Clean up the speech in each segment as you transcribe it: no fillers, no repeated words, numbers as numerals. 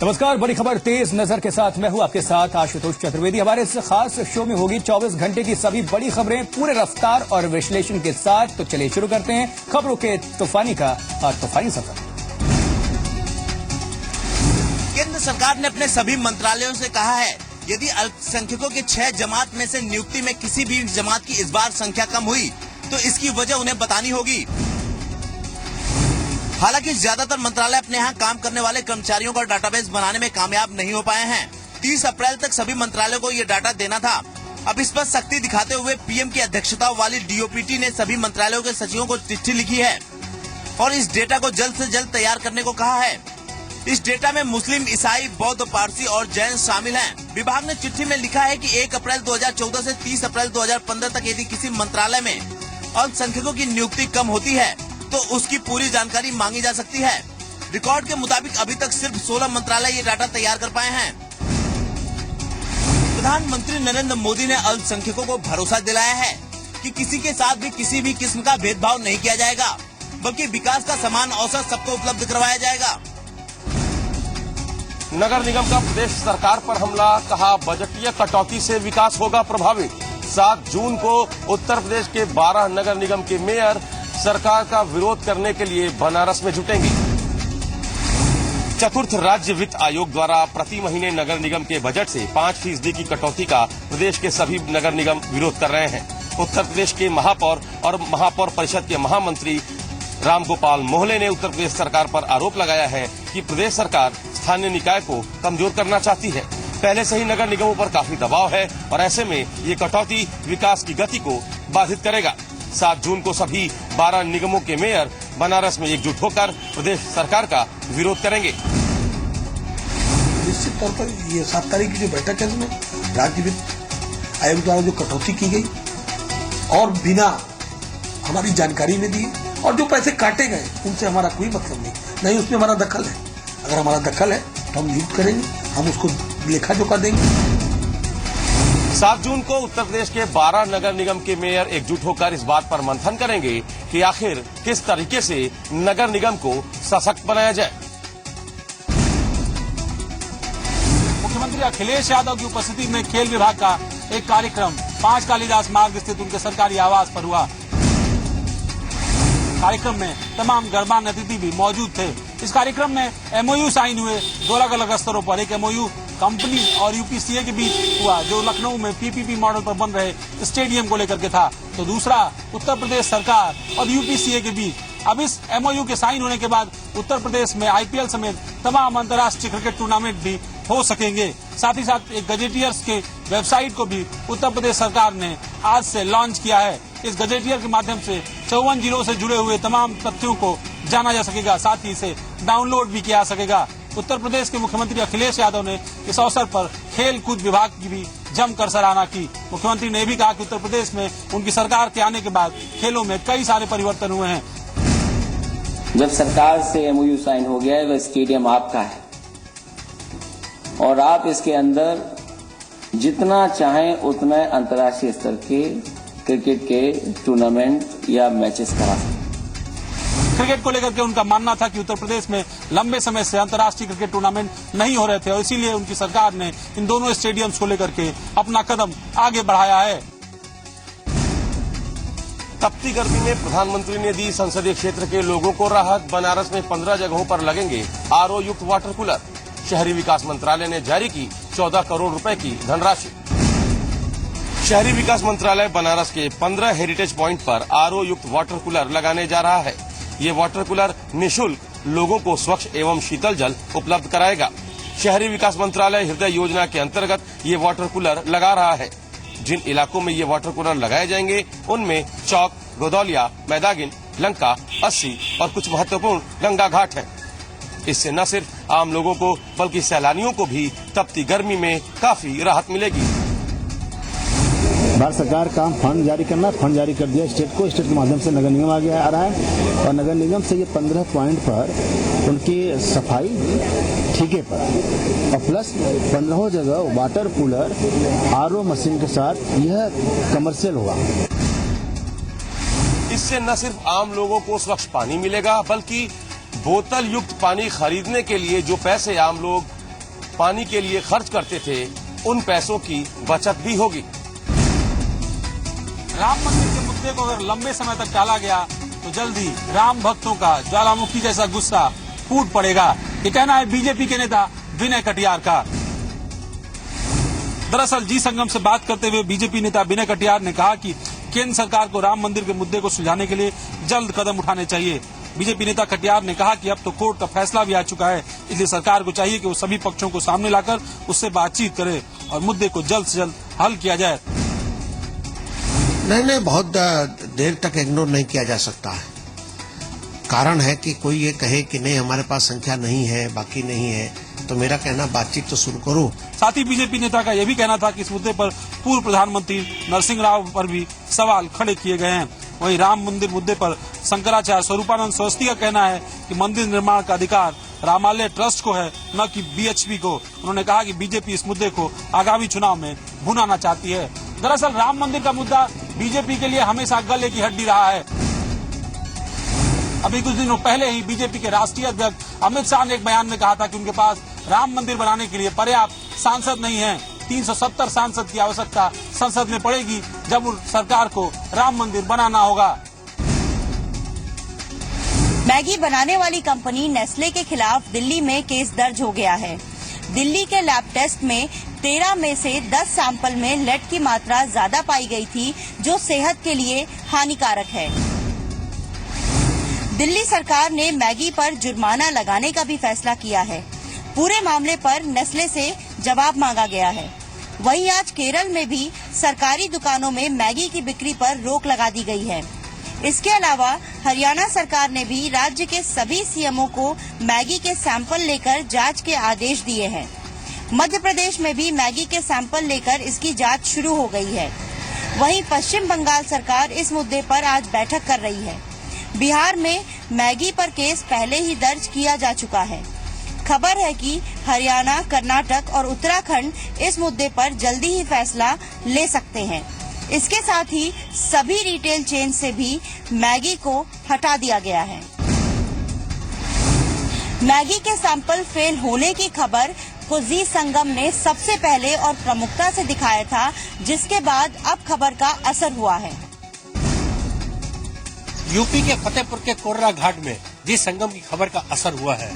नमस्कार, बड़ी खबर तेज नजर के साथ मैं हूं आपके साथ आशुतोष चतुर्वेदी। हमारे इस खास शो में होगी 24 घंटे की सभी बड़ी खबरें पूरे रफ्तार और विश्लेषण के साथ। तो चलिए शुरू करते हैं खबरों के तूफानी सफर। केंद्र सरकार ने अपने सभी मंत्रालयों से कहा है, यदि अल्पसंख्यकों के 6 जमात में से नियुक्ति में किसी भी जमात की इस बार संख्या कम हुई तो इसकी वजह उन्हें बतानी होगी। हालांकि ज्यादातर मंत्रालय अपने यहाँ काम करने वाले कर्मचारियों का डाटाबेस बनाने में कामयाब नहीं हो पाए हैं। 30 अप्रैल तक सभी मंत्रालयों को ये डाटा देना था। अब इस पर सख्ती दिखाते हुए पीएम की अध्यक्षता वाली डीओपीटी ने सभी मंत्रालयों के सचिवों को चिट्ठी लिखी है और इस डेटा को जल्द से जल्द तैयार करने को कहा है। इस डेटा में मुस्लिम, ईसाई, बौद्ध, पारसी और जैन शामिल हैं। विभाग ने चिट्ठी में लिखा है कि 1 अप्रैल 2014 से 30 अप्रैल 2015 तक यदि किसी मंत्रालय में अल्पसंख्यकों की नियुक्ति कम होती है तो उसकी पूरी जानकारी मांगी जा सकती है। रिकॉर्ड के मुताबिक अभी तक सिर्फ 16 मंत्रालय ये डाटा तैयार कर पाए हैं। प्रधानमंत्री नरेंद्र मोदी ने अल्पसंख्यकों को भरोसा दिलाया है कि किसी के साथ भी किसी भी किस्म का भेदभाव नहीं किया जाएगा, बल्कि विकास का समान अवसर सबको उपलब्ध करवाया जाएगा। नगर निगम का प्रदेश सरकार पर हमला, कहा बजटीय कटौती से विकास होगा प्रभावित। 7 जून को उत्तर प्रदेश के 12 नगर निगम के मेयर सरकार का विरोध करने के लिए बनारस में जुटेंगे। चतुर्थ राज्य वित्त आयोग द्वारा प्रति महीने नगर निगम के बजट से 5% की कटौती का प्रदेश के सभी नगर निगम विरोध कर रहे हैं। उत्तर प्रदेश के महापौर और महापौर परिषद के महामंत्री रामगोपाल मोहले ने उत्तर प्रदेश सरकार पर आरोप लगाया है कि प्रदेश सरकार स्थानीय निकाय को कमजोर करना चाहती है। पहले से ही नगर निगमों पर काफी दबाव है और ऐसे में ये कटौती विकास की गति को बाधित करेगा। 7 जून को सभी 12 निगमों के मेयर बनारस में एकजुट होकर प्रदेश सरकार का विरोध करेंगे। निश्चित तौर पर ये 7 तारीख की जो बैठक है उसमें राज्य वित्त आयोग द्वारा जो कटौती की गई और बिना हमारी जानकारी में दी और जो पैसे काटे गए उनसे हमारा कोई मतलब नहीं, उसमें हमारा दखल है। अगर हमारा दखल है तो हम युद्ध करेंगे, हम उसको लेखा जोखा देंगे। 7 जून को उत्तर प्रदेश के 12 नगर निगम के मेयर एकजुट होकर इस बात पर मंथन करेंगे कि आखिर किस तरीके से नगर निगम को सशक्त बनाया जाए। मुख्यमंत्री अखिलेश यादव की उपस्थिति में खेल विभाग का एक कार्यक्रम 5 कालिदास मार्ग स्थित उनके सरकारी आवास पर हुआ। कार्यक्रम में तमाम गणमान्य अतिथि भी मौजूद थे। इस कार्यक्रम में एमओयू साइन हुए 2 अलग-अलग स्तरों पर। एक एमओयू कंपनी और यूपीसीए के बीच हुआ जो लखनऊ में पीपीपी मॉडल पर बन रहे स्टेडियम को लेकर के था, तो दूसरा उत्तर प्रदेश सरकार और यूपीसीए के बीच। अब इस एमओयू के साइन होने के बाद उत्तर प्रदेश में आईपीएल समेत तमाम अंतर्राष्ट्रीय क्रिकेट टूर्नामेंट भी हो सकेंगे। साथ ही साथ एक गजेटियर्स के वेबसाइट को भी उत्तर प्रदेश सरकार ने आज से लॉन्च किया है। इस गजेटियर के माध्यम से 54 जिलों से जुड़े हुए तमाम तथ्यों को जाना जा सकेगा, साथ ही इसे डाउनलोड भी किया जा सकेगा। उत्तर प्रदेश के मुख्यमंत्री अखिलेश यादव ने इस अवसर पर खेल कूद विभाग की भी जमकर सराहना की। मुख्यमंत्री ने भी कहा कि उत्तर प्रदेश में उनकी सरकार के आने के बाद खेलों में कई सारे परिवर्तन हुए हैं। जब सरकार से एमओयू साइन हो गया है, वह स्टेडियम आपका है और आप इसके अंदर जितना चाहें उतना अंतर्राष्ट्रीय स्तर के क्रिकेट के टूर्नामेंट या मैचेस करा सकते। क्रिकेट को लेकर के उनका मानना था कि उत्तर प्रदेश में लंबे समय से अंतर्राष्ट्रीय क्रिकेट टूर्नामेंट नहीं हो रहे थे और इसीलिए उनकी सरकार ने इन दोनों स्टेडियम्स को लेकर के अपना कदम आगे बढ़ाया है। तपती गर्मी में प्रधानमंत्री ने दी संसदीय क्षेत्र के लोगों को राहत। बनारस में 15 जगहों पर लगेंगे आरओ युक्त वाटर कूलर। शहरी विकास मंत्रालय ने जारी की 14 करोड़ रुपए की धनराशि। शहरी विकास मंत्रालय बनारस के 15 हेरिटेज पॉइंट पर आरओ युक्त वाटर कूलर लगाने जा रहा है। ये वाटर कूलर निःशुल्क लोगों को स्वच्छ एवं शीतल जल उपलब्ध कराएगा। शहरी विकास मंत्रालय हृदय योजना के अंतर्गत ये वाटर कूलर लगा रहा है। जिन इलाकों में ये वाटर कूलर लगाए जाएंगे उनमें चौक, गोदौलिया, मैदागिन, लंका, अस्सी और कुछ महत्वपूर्ण गंगा घाट हैं। इससे न सिर्फ आम लोगों को बल्कि सैलानियों को भी तपती गर्मी में काफी राहत मिलेगी। भारत सरकार का फंड जारी करना, फंड जारी कर दिया स्टेट को, स्टेट के माध्यम से नगर निगम आगे आ रहा है और नगर निगम से ये 15 पॉइंट पर उनकी सफाई ठीके पर और प्लस 15 जगह वाटर कूलर आरओ मशीन के साथ यह कमर्शियल होगा। इससे न सिर्फ आम लोगों को स्वच्छ पानी मिलेगा बल्कि बोतल युक्त पानी खरीदने के लिए जो पैसे आम लोग पानी के लिए खर्च करते थे उन पैसों की बचत भी होगी। राम मंदिर के मुद्दे को अगर लंबे समय तक टाला गया तो जल्द ही राम भक्तों का ज्वालामुखी जैसा गुस्सा फूट पड़ेगा। ये कहना है बीजेपी के नेता विनय कटियार का। दरअसल जी संगम से बात करते हुए बीजेपी नेता विनय कटियार ने कहा कि केंद्र सरकार को राम मंदिर के मुद्दे को सुलझाने के लिए जल्द कदम उठाने चाहिए। बीजेपी नेता कटियार ने कहा कि अब तो कोर्ट का फैसला भी आ चुका है, इसलिए सरकार को चाहिए कि वो सभी पक्षों को सामने लाकर उससे बातचीत करे और मुद्दे को जल्द से जल्द हल किया जाए। नहीं, बहुत देर तक इग्नोर नहीं किया जा सकता है। कारण है कि कोई ये कहे कि नहीं हमारे पास संख्या नहीं है, बाकी नहीं है, तो मेरा कहना बातचीत तो शुरू करो। साथ ही बीजेपी नेता का यह भी कहना था कि इस मुद्दे पर पूर्व प्रधानमंत्री नरसिंह राव पर भी सवाल खड़े किए गए हैं। वहीं राम मंदिर मुद्दे पर शंकराचार्य स्वरूपानंद सरस्वती का कहना है कि मंदिर निर्माण का अधिकार रामालय ट्रस्ट को है, न कि बीएचपी को। उन्होंने कहा कि बीजेपी इस मुद्दे को आगामी चुनाव में भुनाना चाहती है। दरअसल राम मंदिर का मुद्दा बीजेपी के लिए हमेशा गले की हड्डी रहा है। अभी कुछ दिनों पहले ही बीजेपी के राष्ट्रीय अध्यक्ष अमित शाह ने एक बयान में कहा था कि उनके पास राम मंदिर बनाने के लिए पर्याप्त सांसद नहीं है। 370 सांसद की आवश्यकता संसद में पड़ेगी जब सरकार को राम मंदिर बनाना होगा। मैगी बनाने वाली कंपनी नेस्ले के खिलाफ दिल्ली में केस दर्ज हो गया है। दिल्ली के लैब टेस्ट में 13 में से 10 सैंपल में लेड की मात्रा ज्यादा पाई गई थी, जो सेहत के लिए हानिकारक है। दिल्ली सरकार ने मैगी पर जुर्माना लगाने का भी फैसला किया है। पूरे मामले पर नेस्ले से जवाब मांगा गया है। वहीं आज केरल में भी सरकारी दुकानों में मैगी की बिक्री पर रोक लगा दी गई है। इसके अलावा हरियाणा सरकार ने भी राज्य के सभी सीएमओ को मैगी के सैंपल लेकर जांच के आदेश दिए हैं। मध्य प्रदेश में भी मैगी के सैंपल लेकर इसकी जांच शुरू हो गई है। वहीं पश्चिम बंगाल सरकार इस मुद्दे पर आज बैठक कर रही है। बिहार में मैगी पर केस पहले ही दर्ज किया जा चुका है। खबर है कि हरियाणा, कर्नाटक और उत्तराखंड इस मुद्दे पर जल्दी ही फैसला ले सकते हैं। इसके साथ ही सभी रिटेल चेन से भी मैगी को हटा दिया गया है। मैगी के सैंपल फेल होने की खबर को जी संगम ने सबसे पहले और प्रमुखता से दिखाया था, जिसके बाद अब खबर का असर हुआ है। यूपी के फतेहपुर के कोर्रा घाट में जी संगम की खबर का असर हुआ है।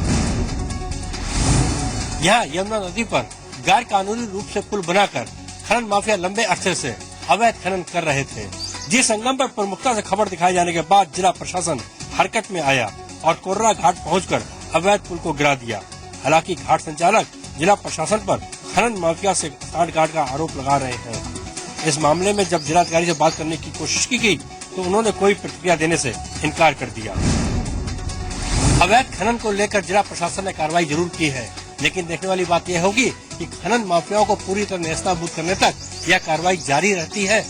यहाँ यमुना नदी पर गैर कानूनी रूप से पुल बनाकर खनन माफिया लंबे अरसे से अवैध खनन कर रहे थे। जी संगम पर प्रमुखता से खबर दिखाए जाने के बाद जिला प्रशासन हरकत में आया और कोर्रा घाट पहुंचकर अवैध पुल को गिरा दिया। हालांकि घाट संचालक जिला प्रशासन पर खनन माफिया से साठगांठ का आरोप लगा रहे हैं। इस मामले में जब जिलाधिकारी से बात करने की कोशिश की गई तो उन्होंने कोई प्रतिक्रिया देने से इनकार कर दिया। अवैध खनन को लेकर जिला प्रशासन ने कार्रवाई जरूर की है, लेकिन देखने वाली बात यह होगी कि खनन माफियाओं को पूरी तरह नेस्तनाबूद करने तक यह कार्रवाई जारी रहती है।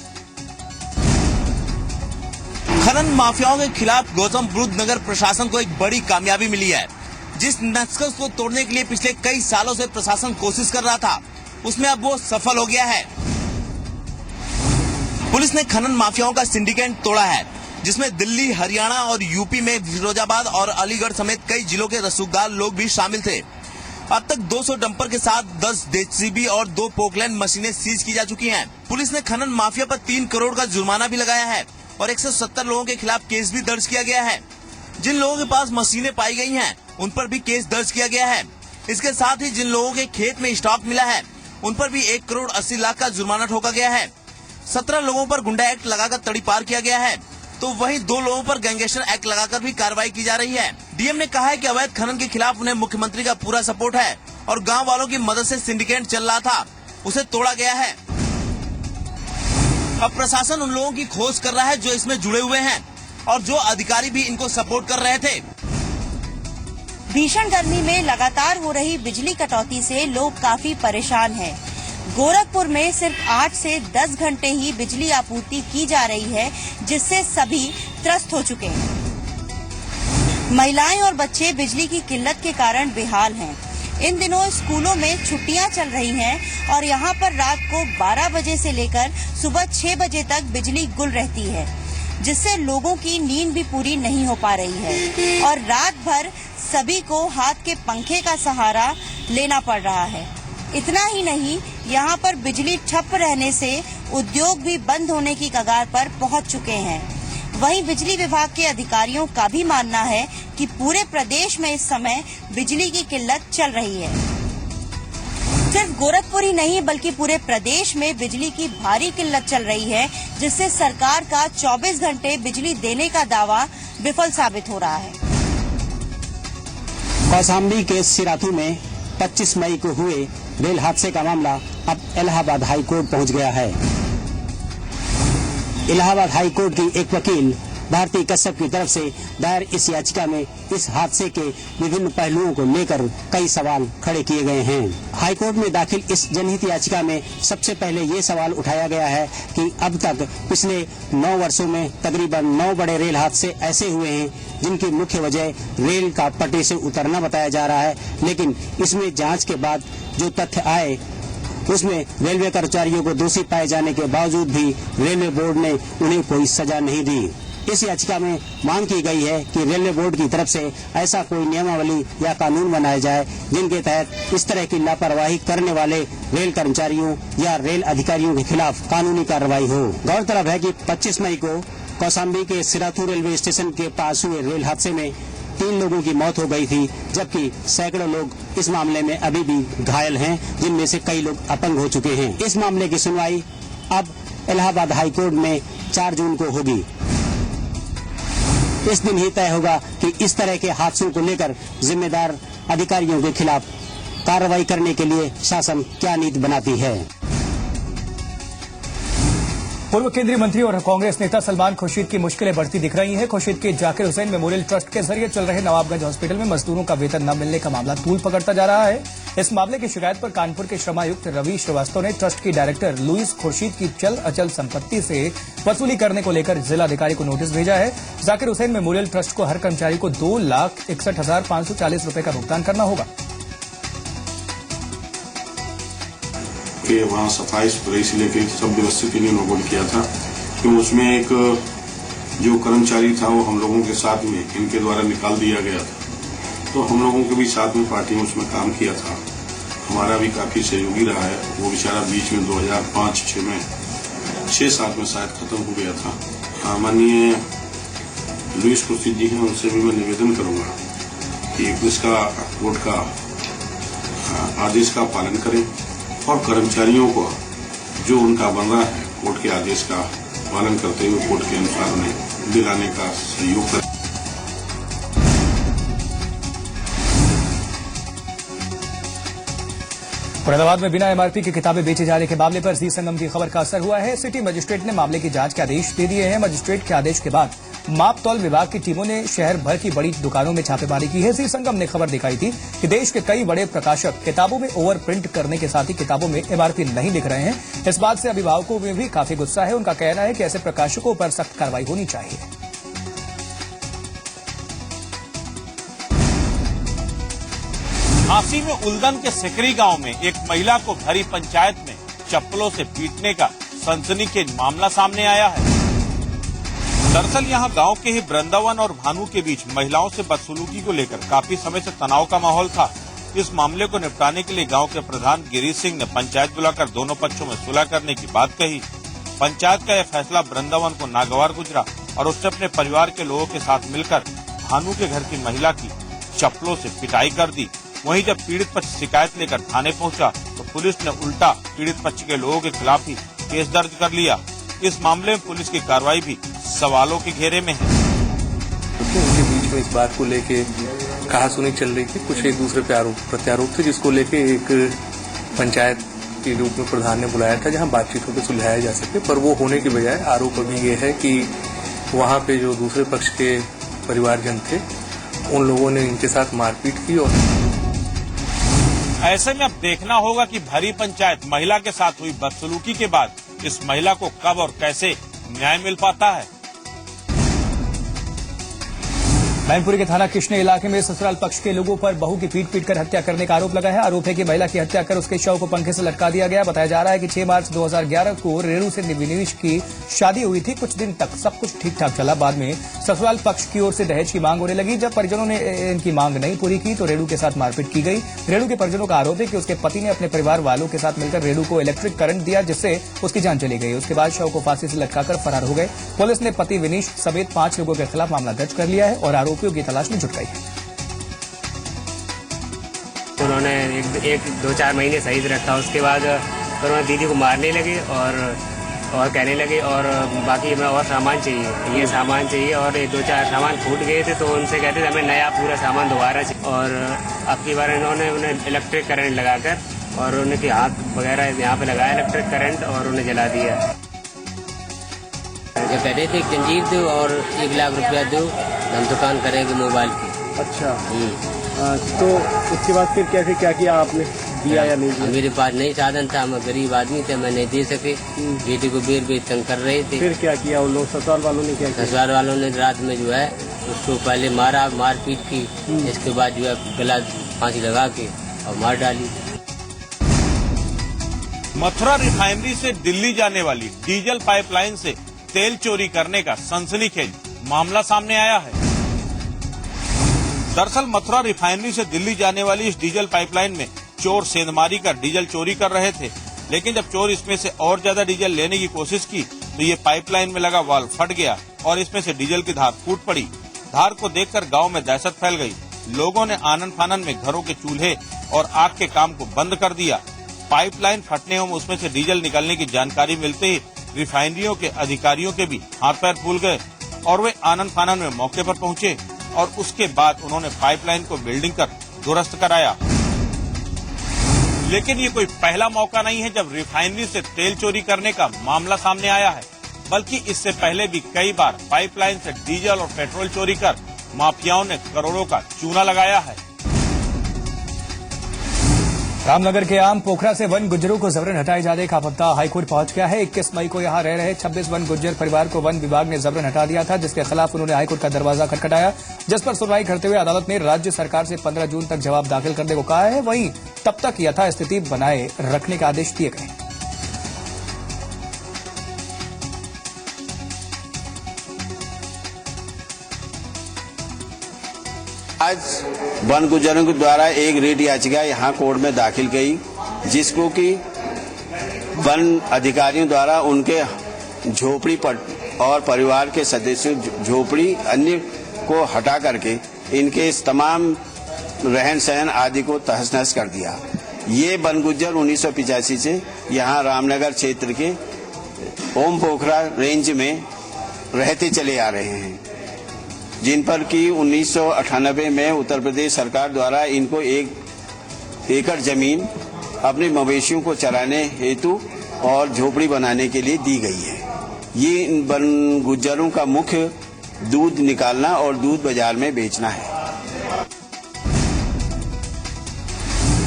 खनन माफियाओं के खिलाफ गौतम बुद्ध नगर प्रशासन को एक बड़ी कामयाबी मिली है। जिस नक्सल को तोड़ने के लिए पिछले कई सालों से प्रशासन कोशिश कर रहा था, उसमें अब वो सफल हो गया है। पुलिस ने खनन माफियाओं का सिंडिकेट तोड़ा है, जिसमें दिल्ली, हरियाणा और यूपी में फिरोजाबाद और अलीगढ़ समेत कई जिलों के रसूखदार लोग भी शामिल थे। अब तक 200 डंपर के साथ 10 जेसीबी और 2 पोकलैंड मशीनें सीज की जा चुकी हैं। पुलिस ने खनन माफिया पर 3 करोड़ का जुर्माना भी लगाया है और 170 लोगों के खिलाफ केस भी दर्ज किया गया है। जिन लोगों के पास मशीनें पाई गई हैं, उन पर भी केस दर्ज किया गया है। इसके साथ ही जिन लोगों के खेत में स्टॉक मिला है, उन पर भी 1 करोड़ 80 लाख का जुर्माना ठोका गया है। 17 लोगों पर गुंडा एक्ट लगाकर तड़ीपार किया गया है, तो वहीं 2 लोगों पर गैंगस्टर एक्ट लगाकर भी कार्रवाई की जा रही है। डीएम ने कहा है कि अवैध खनन के खिलाफ उन्हें मुख्यमंत्री का पूरा सपोर्ट है और गांव वालों की मदद से सिंडिकेट चल रहा था, उसे तोड़ा गया है। अब प्रशासन उन लोगों की खोज कर रहा है जो इसमें जुड़े हुए हैं और जो अधिकारी भी इनको सपोर्ट कर रहे थे। भीषण गर्मी में लगातार हो रही बिजली कटौती से लोग काफी परेशान हैं। गोरखपुर में सिर्फ 8 से 10 घंटे ही बिजली आपूर्ति की जा रही है, जिससे सभी त्रस्त हो चुके हैं। महिलाएं और बच्चे बिजली की किल्लत के कारण बेहाल हैं। इन दिनों स्कूलों में छुट्टियां चल रही हैं और यहां पर रात को 12 बजे से लेकर सुबह 6 बजे तक बिजली गुल रहती है, जिससे लोगों की नींद भी पूरी नहीं हो पा रही है और रात भर सभी को हाथ के पंखे का सहारा लेना पड़ रहा है। इतना ही नहीं, यहाँ पर बिजली ठप रहने से उद्योग भी बंद होने की कगार पर पहुँच चुके हैं। वहीं बिजली विभाग के अधिकारियों का भी मानना है कि पूरे प्रदेश में इस समय बिजली की किल्लत चल रही है। सिर्फ गोरखपुर ही नहीं बल्कि पूरे प्रदेश में बिजली की भारी किल्लत चल रही है, जिससे सरकार का 24 घंटे बिजली देने का दावा विफल साबित हो रहा है। कौशाम्बी के सिराथू में 25 मई को हुए रेल हादसे का मामला अब इलाहाबाद हाई कोर्ट पहुंच गया है। इलाहाबाद हाई कोर्ट की एक वकील भारती कश्यप की तरफ से दायर इस याचिका में इस हादसे के विभिन्न पहलुओं को लेकर कई सवाल खड़े किए गए हैं। हाई कोर्ट में दाखिल इस जनहित याचिका में सबसे पहले ये सवाल उठाया गया है कि अब तक पिछले 9 वर्षों में तकरीबन 9 बड़े रेल हादसे ऐसे हुए हैं जिनकी मुख्य वजह रेल का पटरी से उतरना बताया जा रहा है, लेकिन इसमें जांच के बाद जो तथ्य आए उसमें रेलवे कर्मचारियों को दोषी पाए जाने के बावजूद भी रेलवे बोर्ड ने उन्हें कोई सजा नहीं दी। इस याचिका में मांग की गई है कि रेलवे बोर्ड की तरफ से ऐसा कोई नियमावली या कानून बनाया जाए जिनके तहत इस तरह की लापरवाही करने वाले रेल कर्मचारियों या रेल अधिकारियों के खिलाफ कानूनी कार्रवाई हो। गौरतलब है कि 25 मई को कौशाम्बी के सिराथू रेलवे स्टेशन के पास हुए रेल हादसे में 3 लोगों की मौत हो गई थी, जबकि सैकड़ों लोग इस मामले में अभी भी घायल हैं, जिनमें से कई लोग अपंग हो चुके हैं। इस मामले की सुनवाई अब इलाहाबाद हाई कोर्ट में 4 जून को होगी। इस दिन ही तय होगा कि इस तरह के हादसों को लेकर जिम्मेदार अधिकारियों के खिलाफ कार्रवाई करने के लिए शासन क्या नीति बनाती है। पूर्व केंद्रीय मंत्री और कांग्रेस नेता सलमान खुर्शीद की मुश्किलें बढ़ती दिख रही हैं। खुर्शीद के जाकिर हुसैन मेमोरियल ट्रस्ट के जरिए चल रहे नवाबगंज हॉस्पिटल में मजदूरों का वेतन न मिलने का मामला तूल पकड़ता जा रहा है। इस मामले की शिकायत पर कानपुर के श्रमायुक्त रवि श्रीवास्तव ने ट्रस्ट की डायरेक्टर लुइस खुर्शीद की चल अचल संपत्ति से वसूली करने को लेकर जिलाधिकारी को नोटिस भेजा है। जाकिर हुसैन मेमोरियल ट्रस्ट को हर कर्मचारी को 2,61,540 रुपए का भुगतान करना होगा। कि वहाँ सफाई सुथराई से लेकर सब व्यवस्थित इन्हें लोगों ने किया था, क्यों उसमें एक जो कर्मचारी था वो हम लोगों के साथ में इनके द्वारा निकाल दिया गया था, तो हम लोगों के भी साथ में पार्टी में उसमें काम किया था, हमारा भी काफी सहयोगी रहा है। वो बेचारा बीच में 2005-6 में 6-7 में शायद खत्म हो गया था। माननीय लुइस खुर्शीद जी हैं, उनसे भी मैं निवेदन करूंगा कि इसका कोर्ट का आदेश का पालन करें और कर्मचारियों को जो उनका बन रहा है कोर्ट के आदेश का पालन करते हुए कोर्ट के अनुसार उन्हें दिलाने का सहयोग करें। फरीदाबाद में बिना एमआरपी की किताबें बेचे जाने के मामले पर जी संगम की खबर का असर हुआ है। सिटी मजिस्ट्रेट ने मामले की जांच के आदेश दे दिए हैं। मजिस्ट्रेट के आदेश के बाद माप तौल विभाग की टीमों ने शहर भर की बड़ी दुकानों में छापेमारी की है। जी संगम ने खबर दिखाई थी कि देश के कई बड़े प्रकाशक किताबों में ओवर प्रिंट करने के साथ ही किताबों में एमआरपी नहीं लिख रहे हैं। इस बात से अभिभावकों में भी काफी गुस्सा है। उनका कहना है कि ऐसे प्रकाशकों पर सख्त कार्रवाई होनी चाहिए। झांसी में उल्दन के सिकरी गांव में एक महिला को भरी पंचायत में चप्पलों से पीटने का सनसनीखेज मामला सामने आया है। दरअसल यहां गांव के ही वृंदावन और भानु के बीच महिलाओं से बदसलूकी को लेकर काफी समय से तनाव का माहौल था। इस मामले को निपटाने के लिए गांव के प्रधान गिरीश सिंह ने पंचायत बुलाकर दोनों पक्षों में सुलह करने की बात कही। पंचायत का यह फैसला वृंदावन को नागवार गुजरा और उसने अपने परिवार के लोगों के साथ मिलकर भानु के घर की महिला की चप्पलों से पिटाई कर दी। वहीं जब पीड़ित पक्ष शिकायत लेकर थाने पहुंचा तो पुलिस ने उल्टा पीड़ित पक्ष के लोगों के खिलाफ ही केस दर्ज कर लिया। इस मामले में पुलिस की कार्रवाई भी सवालों के घेरे में है। उनके बीच में इस बात को लेके कहासुनी चल रही थी, कुछ एक दूसरे पे आरोप प्रत्यारोप थे, जिसको लेके एक पंचायत के रूप में प्रधान ने बुलाया था जहां बातचीत होकर सुलझाया जा सके, पर वो होने की बजाय आरोप अभी ये है कि वहां पे जो दूसरे पक्ष के परिवारजन थे उन लोगों ने इनके साथ मारपीट की। और ऐसे में अब देखना होगा कि भरी पंचायत महिला के साथ हुई बदसलूकी के बाद इस महिला को कब और कैसे न्याय मिल पाता है। मैनपुरी के थाना कृष्ण इलाके में ससुराल पक्ष के लोगों पर बहू की पीट कर हत्या करने का आरोप लगा है। आरोप है कि महिला की हत्या कर उसके शव को पंखे से लटका दिया गया। बताया जा रहा है कि 6 मार्च 2011 को रेणु से विनीश की शादी हुई थी। कुछ दिन तक सब कुछ ठीक ठाक चला। बाद में ससुराल पक्ष की ओर से दहेज की मांग होने लगी। जब परिजनों ने इनकी मांग नहीं पूरी की तो रेणु के साथ मारपीट की गई। रेणु के परिजनों का आरोप है कि उसके पति ने अपने परिवार वालों के साथ मिलकर रेणु को इलेक्ट्रिक करंट दिया, जिससे उसकी जान चली गई। उसके बाद शव को फांसी से लटकाकर फरार हो गए। पुलिस ने पति विनीश समेत 5 लोगों के खिलाफ मामला दर्ज कर लिया है और आरोपियों की तलाश में जुट गई है। उन्होंने एक 2-4 महीने सही रखा। उसके बाद उन्होंने दीदी को मारने लगे और कहने लगे और बाकी मैं और सामान चाहिए, ये सामान चाहिए, और 1-2-4 सामान फूट गए थे तो उनसे कहते थे हमें नया पूरा सामान दोबारा चाहिए। और अब की बार इन्होंने उन्हें इलेक्ट्रिक करंट लगाकर और उनके हाथ वगैरह यहाँ पे लगाया इलेक्ट्रिक करंट और उन्हें जला दिया। ये कहते थे जंजीर दो और 1 लाख रुपया दो, हम दुकान करेंगे मोबाइल की। अच्छा, तो उसके बाद फिर कैसे क्या किया आपने, दिया या नहीं दिया? मेरे पास नहीं साधन था, मैं गरीब आदमी थे, मैं नहीं दे सके। बेटे को बेर तंग कर रहे थे। फिर क्या किया उन लोग, ससुराल वालों ने क्या किया? ससुराल वालों ने रात में जो है उसको पहले मारा, मारपीट की, इसके बाद जो है गला फांसी लगा के और मार डाली। मथुरा रिफाइनरी से दिल्ली जाने वाली डीजल पाइपलाइन से तेल चोरी करने का सनसनीखेज मामला सामने आया है। दरअसल मथुरा रिफाइनरी से दिल्ली जाने वाली इस डीजल पाइपलाइन में चोर सेंधमारी कर डीजल चोरी कर रहे थे, लेकिन जब चोर इसमें से और ज्यादा डीजल लेने की कोशिश की तो ये पाइपलाइन में लगा वाल्व फट गया और इसमें से डीजल की धार फूट पड़ी। धार को देखकर गांव में दहशत फैल गई। लोगों ने आनन फानन में घरों के चूल्हे और आग के काम को बंद कर दिया। पाइपलाइन फटने और उसमें से डीजल निकलने की जानकारी मिलते ही रिफाइनरियों के अधिकारियों के भी हाथ पैर फूल गए और वे आनन फानन में मौके पर पहुंचे और उसके बाद उन्होंने पाइपलाइन को वेल्डिंग कर दुरुस्त कराया। लेकिन ये कोई पहला मौका नहीं है जब रिफाइनरी से तेल चोरी करने का मामला सामने आया है, बल्कि इससे पहले भी कई बार पाइपलाइन से डीजल और पेट्रोल चोरी कर माफियाओं ने करोड़ों का चूना लगाया है। रामनगर के आम पोखरा से वन गुज्जरों को जबरन हटाए जाने का पत्ता हाईकोर्ट पहुंच गया है। 21 मई को यहां रह रहे 26 वन गुज्जर परिवार को वन विभाग ने जबरन हटा दिया था, जिसके खिलाफ उन्होंने हाईकोर्ट का दरवाजा खटखटाया, जिस पर सुनवाई करते हुए अदालत ने राज्य सरकार से 15 जून तक जवाब दाखिल करने को कहा है। वहीं तब तक यथास्थिति बनाए रखने के आदेश दिए गए। आज वन गुज्जरों के द्वारा एक रिट याचिका यहाँ कोर्ट में दाखिल गई, जिसको कि वन अधिकारियों द्वारा उनके झोपड़ी पर और परिवार के सदस्यों झोपड़ी अन्य को हटा करके इनके इस तमाम रहन सहन आदि को तहस नहस कर दिया। ये वन गुज्जर 1985 से यहाँ रामनगर क्षेत्र के ओम पोखरा रेंज में रहते चले आ रहे हैं, जिन पर कि 1998 में उत्तर प्रदेश सरकार द्वारा इनको 1 एकड़ जमीन अपने मवेशियों को चराने हेतु और झोपड़ी बनाने के लिए दी गई है। ये इन वन गुज्जरों का मुख्य दूध निकालना और दूध बाजार में बेचना है।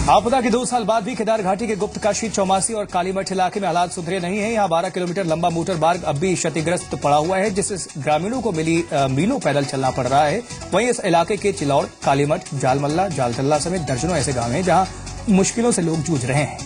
आपदा के 2 साल बाद भी केदार घाटी के गुप्त काशी, चौमासी और कालीमठ इलाके में हालात सुधरे नहीं है। यहाँ 12 किलोमीटर लंबा मोटर मार्ग अब भी क्षतिग्रस्त पड़ा हुआ है, जिससे ग्रामीणों को मीलों पैदल चलना पड़ रहा है। वहीं इस इलाके के चिलौड़, कालीमठ, जालमल्ला, जालतल्ला समेत दर्जनों ऐसे गांव हैं जहां मुश्किलों से लोग जूझ रहे हैं।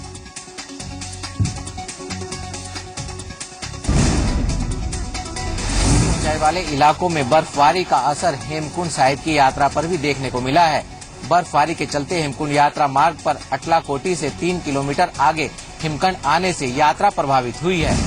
ऊंचाई वाले इलाकों में बर्फबारी का असर हेमकुंड साहिब की यात्रा पर भी देखने को मिला है। बर्फबारी के चलते हेमकुंड यात्रा मार्ग पर अटलाकोटी से 3 किलोमीटर आगे हिमखंड आने से यात्रा प्रभावित हुई है।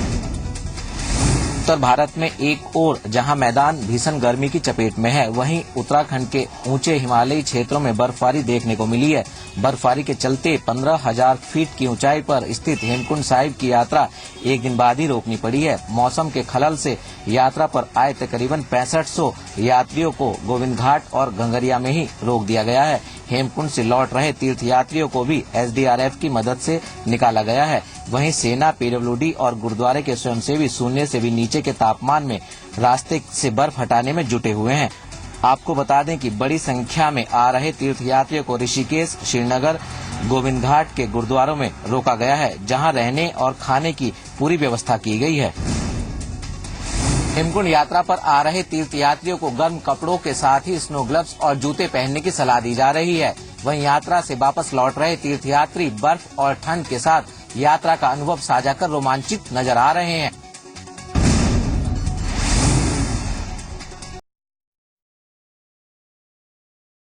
उत्तर भारत में एक ओर जहां मैदान भीषण गर्मी की चपेट में है, वहीं उत्तराखंड के ऊंचे हिमालयी क्षेत्रों में बर्फबारी देखने को मिली है। बर्फबारी के चलते 15,000 फीट की ऊंचाई पर स्थित हेमकुंड साहिब की यात्रा एक दिन बाद ही रोकनी पड़ी है। मौसम के खलल से यात्रा पर आए तकरीबन 6500 यात्रियों को गोविंद घाट और गंगरिया में ही रोक दिया गया है। हेमकुंड से लौट रहे तीर्थ यात्रियों को भी SDRF की मदद से निकाला गया है। वहीं सेना, PWD और गुरुद्वारे के स्वयंसेवी शून्य से भी नीचे के तापमान में रास्ते से बर्फ हटाने में जुटे हुए हैं। आपको बता दें कि बड़ी संख्या में आ रहे तीर्थ यात्रियों को ऋषिकेश, श्रीनगर, गोविंद घाट के गुरुद्वारों में रोका गया है, जहां रहने और खाने की पूरी व्यवस्था की गई है। हेमकुंड यात्रा पर आ रहे तीर्थयात्रियों को गर्म कपड़ों के साथ ही स्नो ग्लव्स और जूते पहनने की सलाह दी जा रही है। वहीं यात्रा से वापस लौट रहे तीर्थयात्री बर्फ और ठंड के साथ यात्रा का अनुभव साझा कर रोमांचित नजर आ रहे हैं।